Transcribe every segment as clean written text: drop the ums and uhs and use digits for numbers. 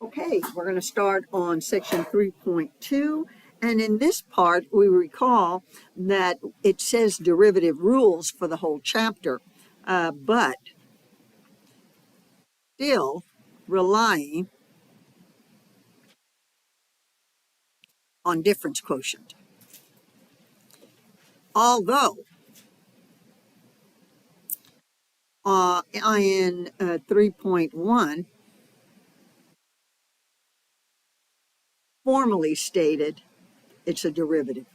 Okay, we're going to start on section 3.2. And in this part, we recall that it says derivative rules for the whole chapter, but still relying on difference quotient. Although in 3.1, formally stated it's a derivative.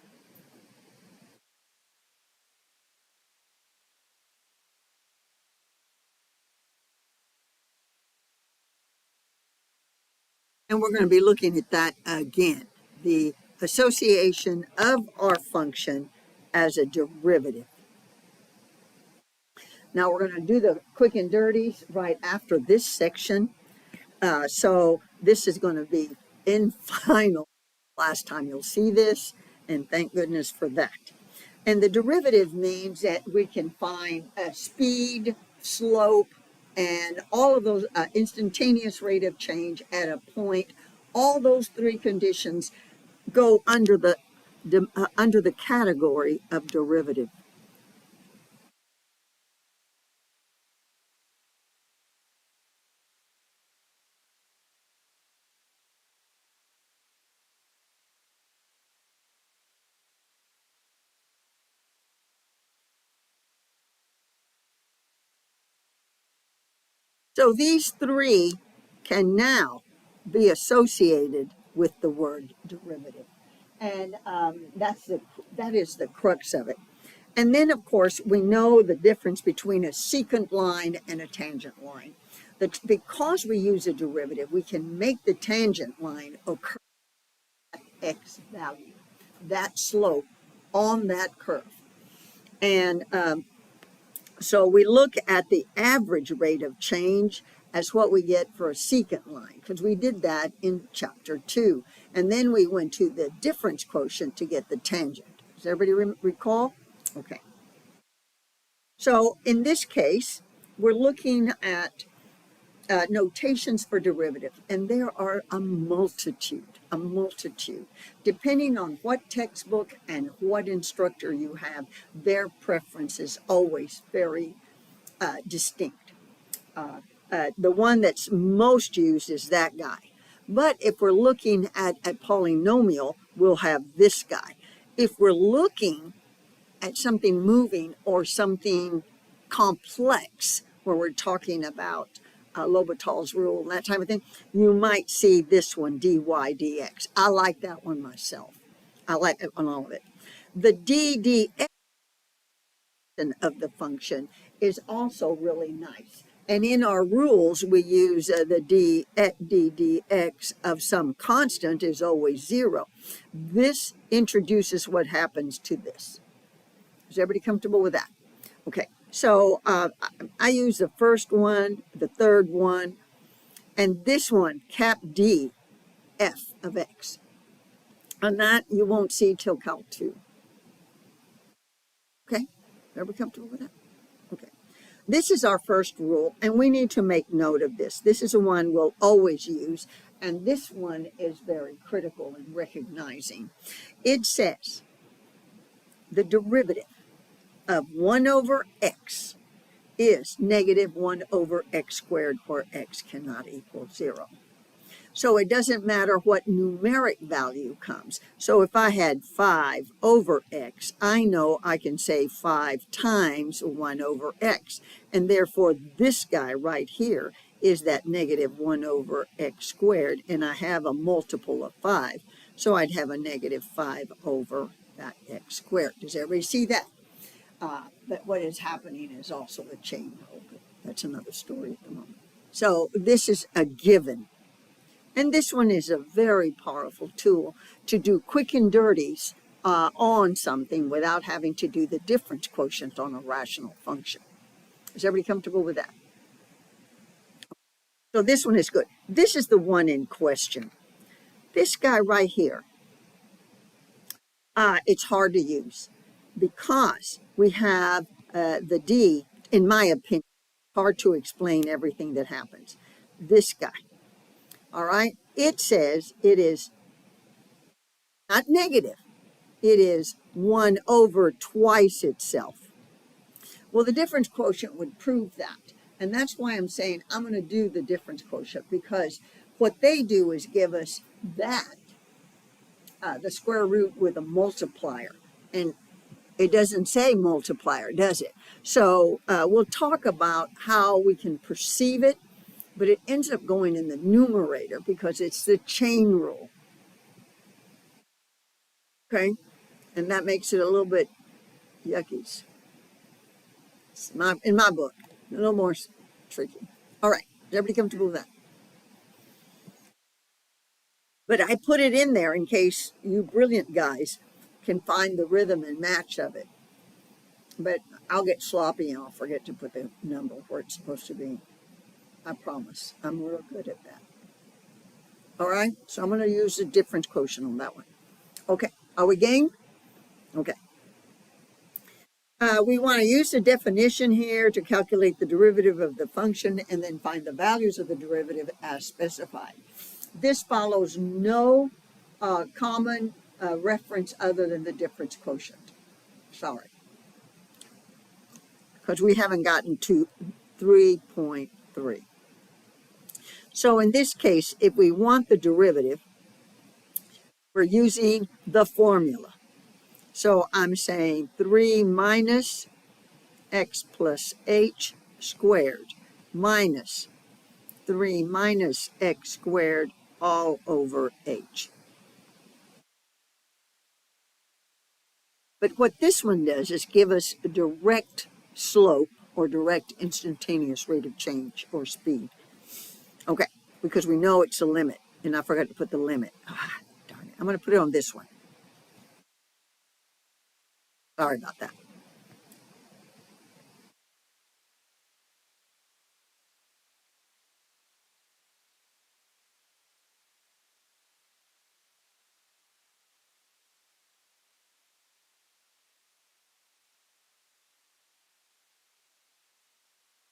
And we're going to be looking at that again, the association of our function as a derivative. Now we're going to do the quick and dirties right after this section. So this is going to be in final. Last time you'll see this, and thank goodness for that. And the derivative means that we can find a speed, slope, and all of those instantaneous rate of change at a point. All those three conditions go under the category of derivative. So these three can now be associated with the word derivative. And that is the crux of it. And then, of course, we know the difference between a secant line and a tangent line. Because we use a derivative, we can make the tangent line occur at x value, that slope on that curve. And so we look at the average rate of change as what we get for a secant line, because we did that in chapter 2. And then we went to the difference quotient to get the tangent. Does everybody recall? Okay. So in this case, we're looking at notations for derivative, and there are a multitude. Depending on what textbook and what instructor you have, their preference is always very distinct. The one that's most used is that guy. But if we're looking at a polynomial, we'll have this guy. If we're looking at something moving or something complex, where we're talking about L'Hopital's rule and that type of thing, you might see this one, dy dx. I like that one myself. I like it on all of it. The d dx of the function is also really nice. And in our rules, we use the d dx of some constant is always 0. This introduces what happens to this. Is everybody comfortable with that? Okay, so I use the first one, the third one, and this one, cap d f of x. And that you won't see till Calc 2. Okay, everybody comfortable with that? Okay. This is our first rule, and we need to make note of this. This is the one we'll always use, and this one is very critical in recognizing. It says the derivative of 1 over x is negative 1 over x squared, where x cannot equal 0. So it doesn't matter what numeric value comes. So if I had 5 over x, I know I can say 5 times 1 over x. And therefore, this guy right here is that negative 1 over x squared, and I have a multiple of 5. So I'd have a negative 5 over that x squared. Does everybody see that? But what is happening is also a chain rule. That's another story at the moment. So this is a given. And this one is a very powerful tool to do quick and dirties on something without having to do the difference quotient on a rational function. Is everybody comfortable with that? So this one is good. This is the one in question. This guy right here, it's hard to use because we have the d, in my opinion, hard to explain everything that happens. This guy. All right? It says it is not negative. It is 1 over twice itself. Well, the difference quotient would prove that. And that's why I'm saying I'm going to do the difference quotient, because what they do is give us that, the square root with a multiplier. And it doesn't say multiplier, does it? So we'll talk about how we can perceive it, but it ends up going in the numerator because it's the chain rule. Okay? And that makes it a little bit yuckies. In my book, a little more tricky. All right, is everybody comfortable with that? But I put it in there in case you brilliant guys can find the rhythm and match of it. But I'll get sloppy and I'll forget to put the number where it's supposed to be. I promise. I'm real good at that. All right, so I'm going to use the difference quotient on that one. Okay, are we game? Okay. We want to use the definition here to calculate the derivative of the function and then find the values of the derivative as specified. This follows no common reference other than the difference quotient. Sorry. Because we haven't gotten to 3.3. So in this case, if we want the derivative, we're using the formula. So I'm saying 3 minus x plus h squared minus 3 minus x squared all over h. But what this one does is give us a direct slope or direct instantaneous rate of change or speed. Okay, because we know it's a limit, and I forgot to put the limit. Darn it. I'm going to put it on this one. Sorry about that.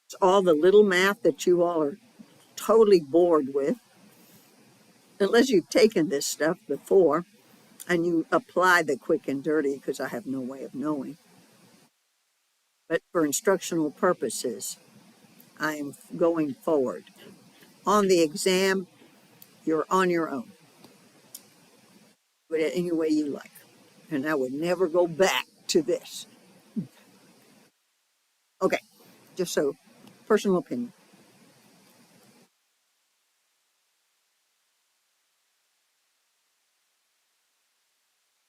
It's all the little math that you all are totally bored with, unless you've taken this stuff before and you apply the quick and dirty, because I have no way of knowing. But for instructional purposes, I am going forward. On the exam, you're on your own. Do it any way you like. And I would never go back to this. Okay, just so, personal opinion.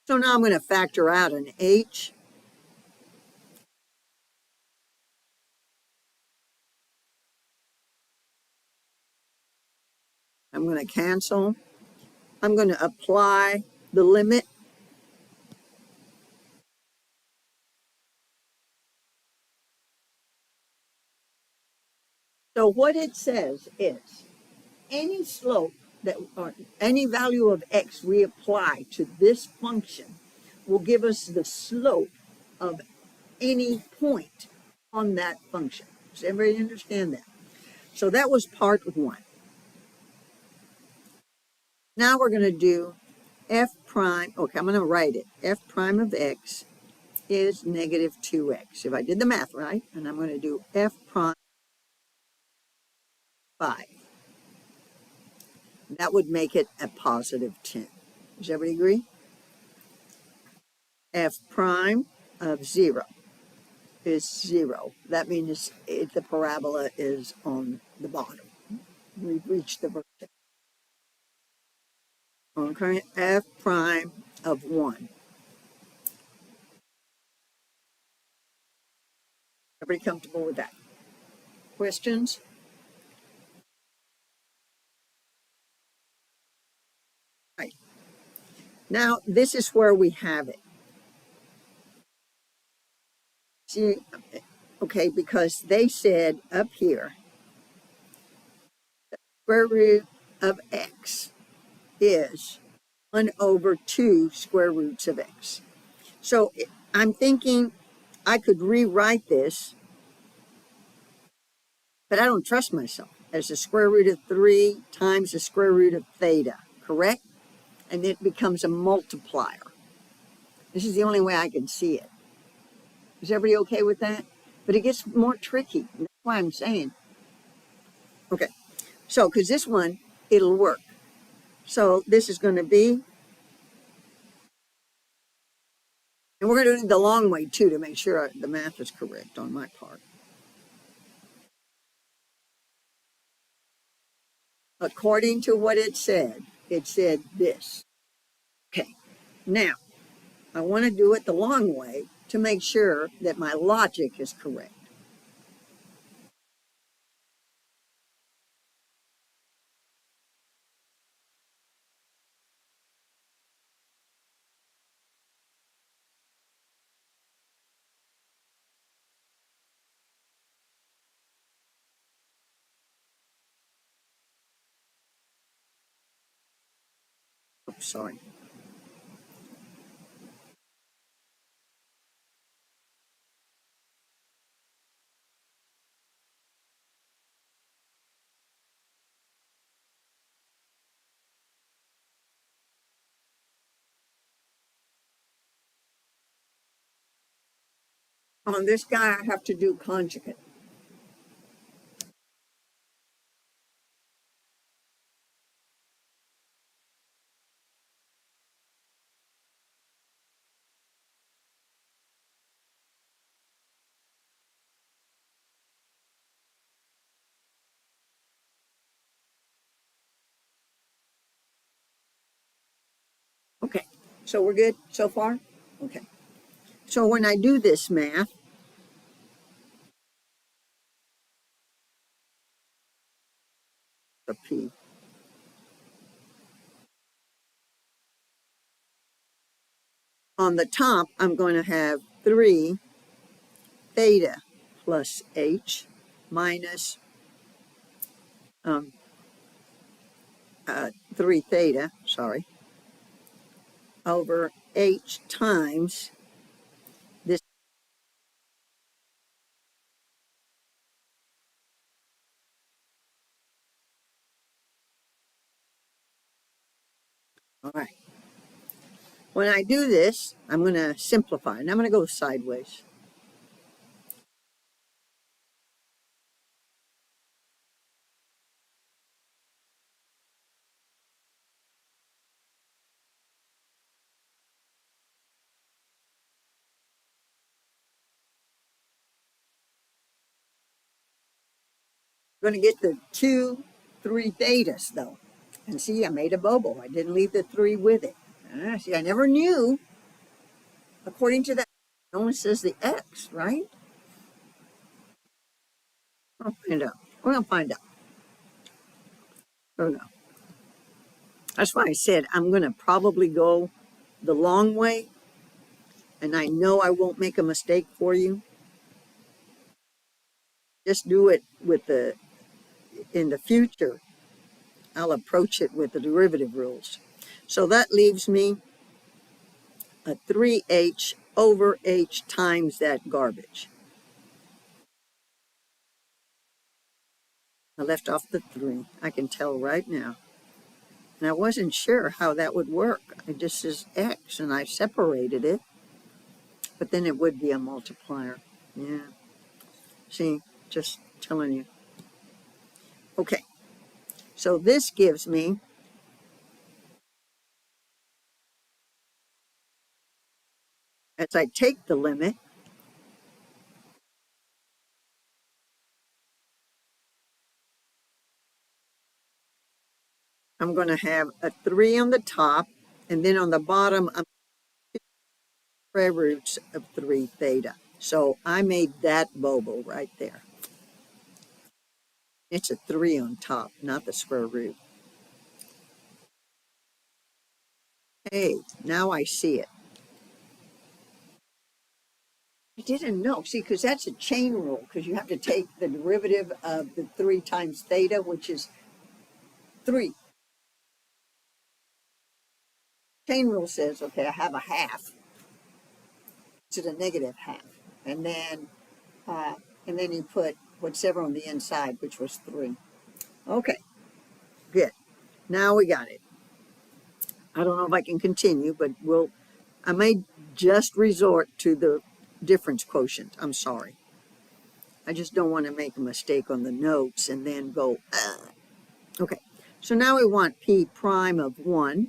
So now I'm going to factor out an h. I'm going to cancel. I'm going to apply the limit. So what it says is any slope that, or any value of x we apply to this function will give us the slope of any point on that function. Does everybody understand that? So that was part one. Now we're going to do f prime. Okay, I'm going to write it. F prime of x is negative 2x. If I did the math right, and I'm going to do f prime 5. That would make it a positive 10. Does everybody agree? F prime of 0 is 0. That means the parabola is on the bottom. We've reached the vertex. Okay, f prime of 1. Everybody comfortable with that? Questions? Right. Now, this is where we have it. See, okay, because they said up here, the square root of x is 1 over 2 square roots of x. So I'm thinking I could rewrite this, but I don't trust myself. as the square root of 3 times the square root of theta, correct? And it becomes a multiplier. This is the only way I can see it. Is everybody okay with that? But it gets more tricky. That's why I'm saying. Okay, so because this one, it'll work. So this is going to be, and we're going to do the long way too to make sure the math is correct on my part. According to what it said this. Okay, now I want to do it the long way to make sure that my logic is correct. Oh, sorry. On this guy, I have to do conjugate. Okay, so we're good so far? Okay. So when I do this math, a P, on the top, I'm going to have 3 theta plus h minus um, 3 theta, sorry, over h times this. All right. When I do this, I'm going to simplify, and I'm going to go sideways. I'm going to get the 2, 3 thetas, though. And see, I made a bobo. I didn't leave the 3 with it. See, I never knew. According to that, it only says the x, right? I'll find out. We're going to find out. Oh, no. That's why I said I'm going to probably go the long way, and I know I won't make a mistake for you. Just do it with in the future, I'll approach it with the derivative rules. So that leaves me a 3h over h times that garbage. I left off the 3. I can tell right now. And I wasn't sure how that would work. It just says x, and I separated it. But then it would be a multiplier. Yeah. See, just telling you. Okay. So this gives me, as I take the limit, I'm going to have a 3 on the top, and then on the bottom, I'm square roots of 3 theta. So I made that bobo right there. It's a 3 on top, not the square root. Hey, now I see it. I didn't know. See, because that's a chain rule, because you have to take the derivative of the 3 times theta, which is 3. Chain rule says, okay, I have a half. It's a negative half. And then you put whatever on the inside, which was 3. Okay, good. Now we got it. I don't know if I can continue, but I may just resort to the difference quotient. I'm sorry. I just don't want to make a mistake on the notes and then go, ugh. Okay, so now we want p prime of 1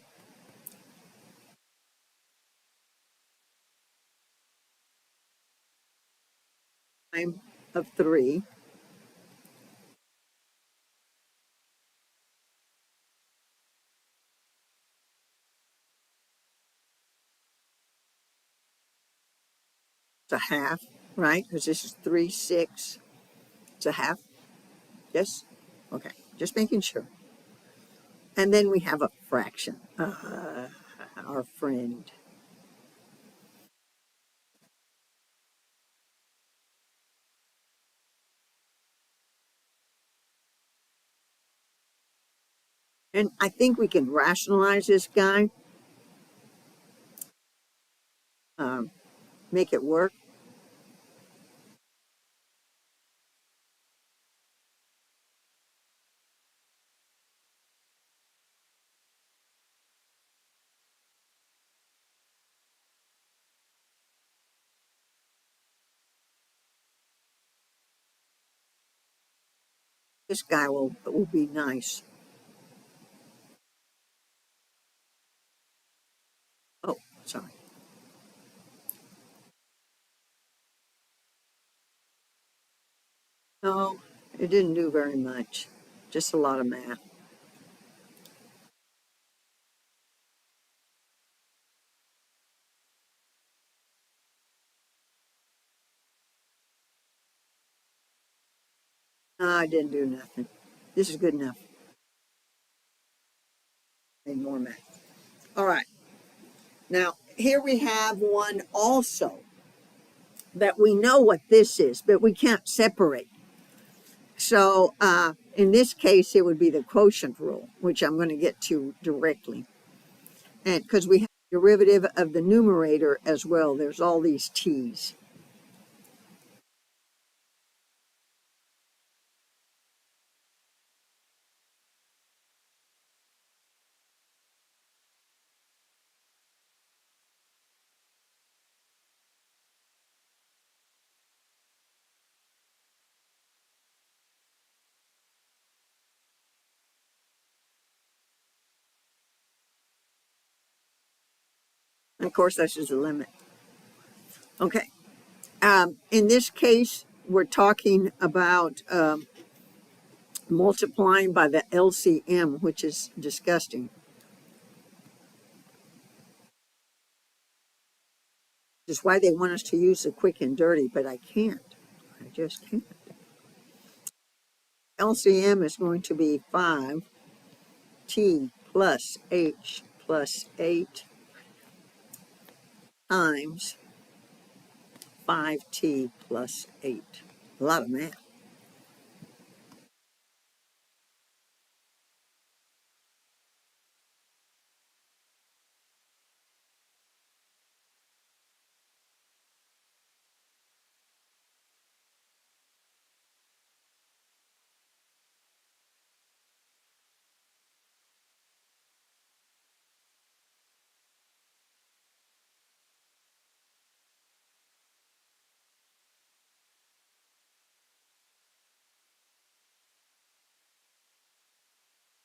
prime of 3 to half, right? Because this is 3, 6. It's a half. Yes? Okay, just making sure. And then we have a fraction. Our friend. And I think we can rationalize this guy, um, make it work. This guy will be nice. Oh, sorry. No, it didn't do very much. Just a lot of math. No, I didn't do nothing. This is good enough. Need more math. All right. Now, here we have one also that we know what this is, but we can't separate. So in this case, it would be the quotient rule, which I'm going to get to directly. And because we have derivative of the numerator as well, there's all these t's. And of course, that's just a limit. Okay. In this case, we're talking about multiplying by the LCM, which is disgusting. Which is why they want us to use the quick and dirty, but I can't. I just can't. LCM is going to be 5t plus h plus 8 times 5t plus 8. A lot of math.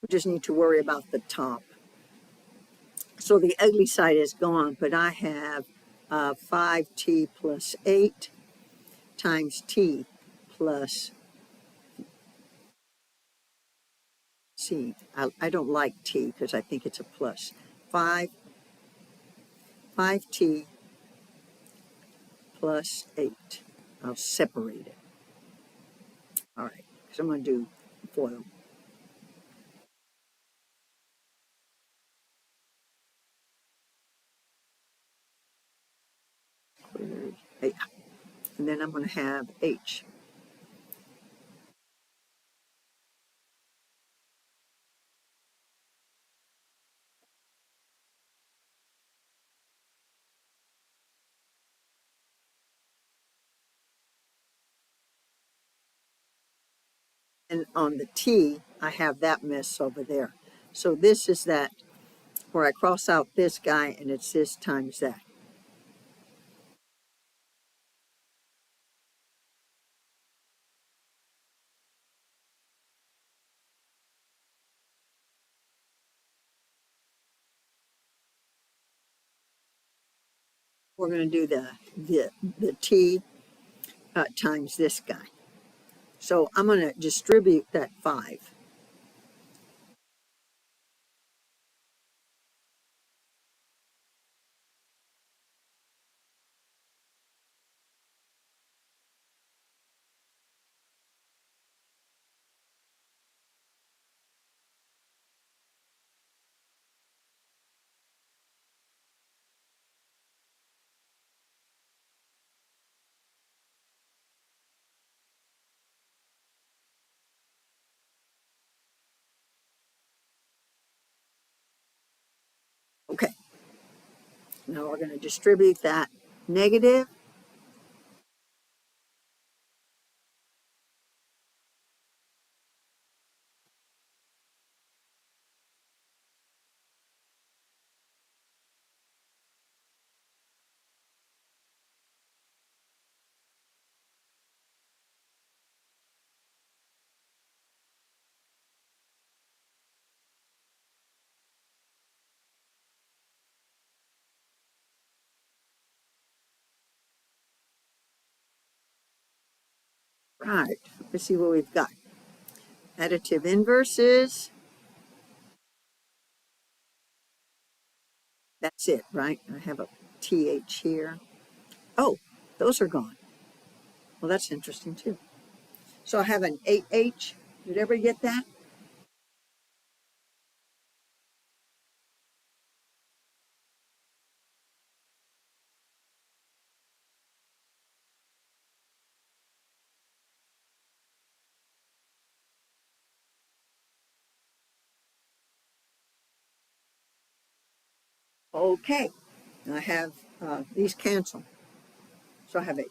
We just need to worry about the top. So the ugly side is gone, but I have 5t plus 8 times t plus c. I don't like t because I think it's a plus. 5, 5t plus 8. I'll separate it. All right, so I'm going to do FOIL. And then I'm going to have h. And on the t, I have that mess over there. So this is that where I cross out this guy and it's this times that. We're going to do the t times this guy. So I'm going to distribute that 5. Okay, now we're going to distribute that negative. Right, let's see what we've got. Additive inverses. That's it, right? I have a TH here. Oh, those are gone. Well, that's interesting too. So I have an 8H. Did you ever get that? Okay. I have these cancel. So I have 8.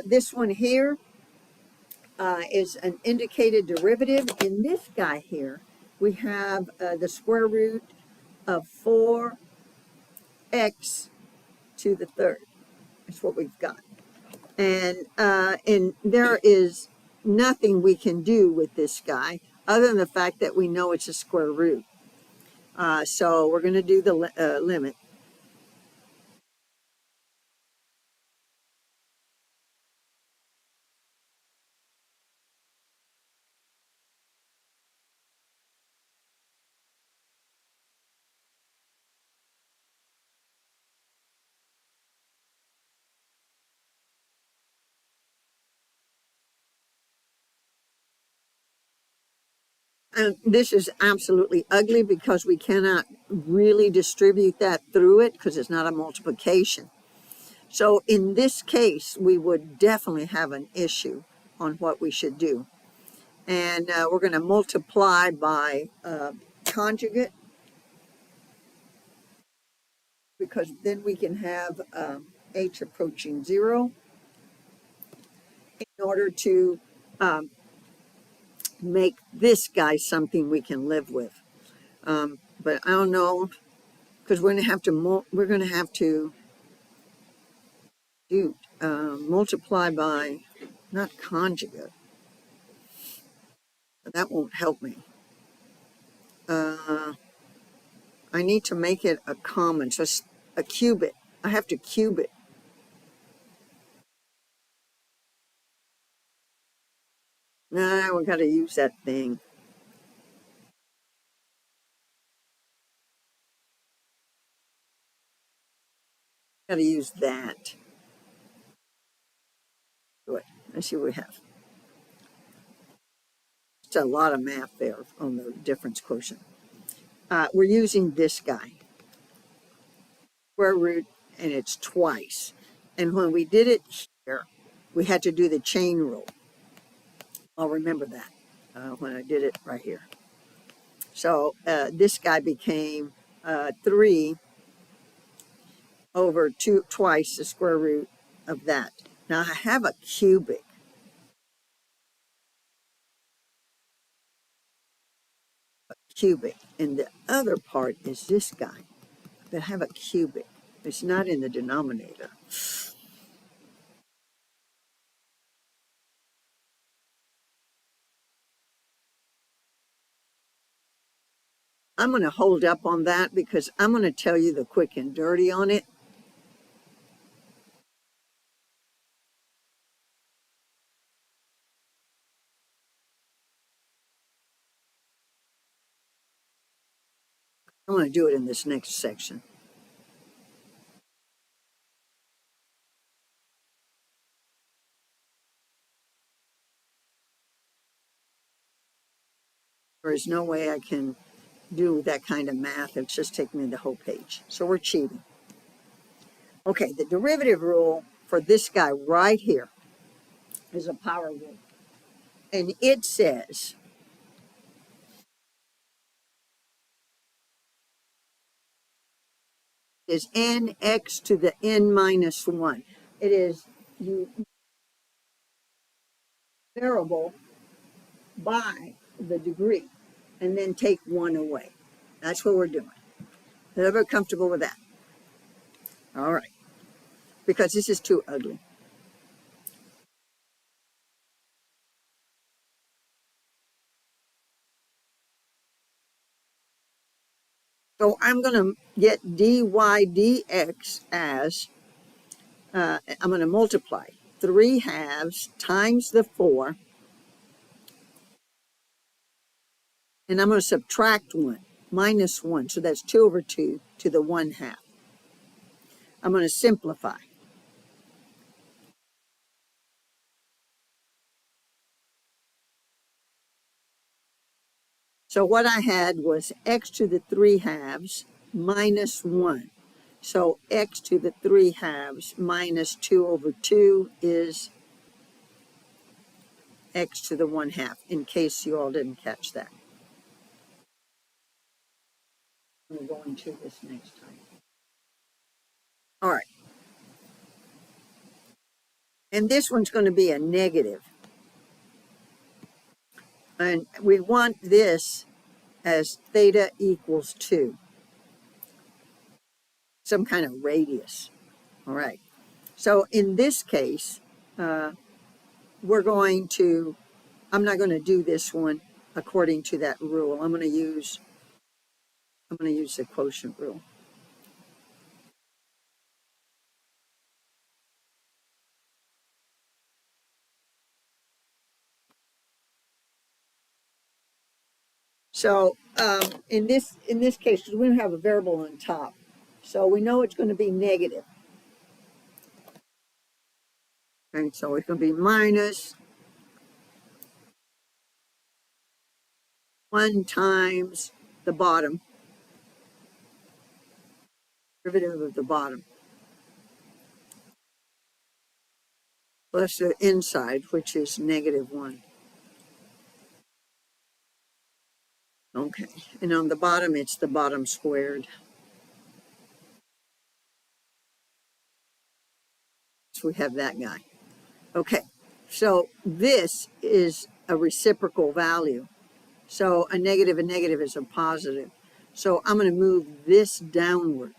This one here is an indicated derivative. In this guy here, we have the square root of 4x to the third. That's what we've got. And there is nothing we can do with this guy other than the fact that we know it's a square root. So we're going to do the limit. And this is absolutely ugly because we cannot really distribute that through it because it's not a multiplication. So in this case, we would definitely have an issue on what we should do. And we're going to multiply by conjugate because then we can have h approaching 0 in order to make this guy something we can live with. But I don't know because we're going to have to do multiply by not conjugate. That won't help me. I need to make it a common, so a cubit. I have to cube it. Nah, we got to use that thing. Got to use that. Good. Let's see what we have. It's a lot of math there on the difference quotient. We're using this guy, square root, and it's twice. And when we did it here, we had to do the chain rule. I'll remember that when I did it right here. So this guy became 3 over twice the square root of that. Now I have a cubic, and the other part is this guy that have a cubic. It's not in the denominator. I'm going to hold up on that because I'm going to tell you the quick and dirty on it. I'm going to do it in this next section. There is no way I can do that kind of math. It's just taking me the whole page. So we're cheating. Okay, the derivative rule for this guy right here is a power rule. And it says is nx to the n minus 1. It is you variable by the degree and then take 1 away. That's what we're doing. Is everybody comfortable with that? All right. Because this is too ugly. So I'm going to get dy dx as, I'm going to multiply 3 halves times the 4, and I'm going to subtract 1, minus 1. So that's 2 over 2 to the 1 half. I'm going to simplify. So what I had was x to the 3 halves minus 1. So x to the 3 halves minus 2 over 2 is x to the 1 half, in case you all didn't catch that. I'm going to this next time. All right. And this one's going to be a negative. And we want this as theta equals 2, some kind of radius. All right. So in this case, we're going to, I'm not going to do this one according to that rule. I'm going to use the quotient rule. So in this case, we don't have a variable on top, so we know it's going to be negative. And so it's going to be minus 1 times the bottom, derivative of the bottom, plus the inside, which is negative 1. Okay, and on the bottom, it's the bottom squared. So we have that guy. Okay, so this is a reciprocal value. So a negative is a positive. So I'm going to move this downward.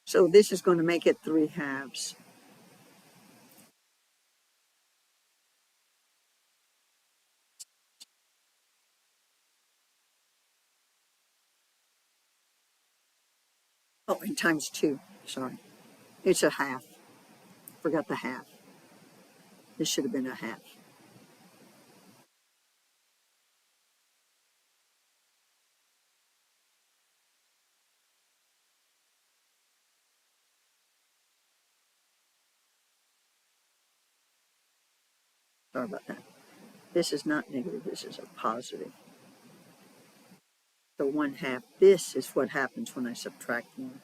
So this is going to make it 3 halves. Oh, and times 2. Sorry. It's a half. Forgot the half. This should have been a half. Sorry about that. This is not negative. This is a positive. So 1 half. This is what happens when I subtract 1.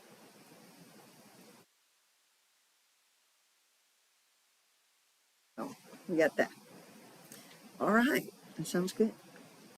We got that. All right. That sounds good.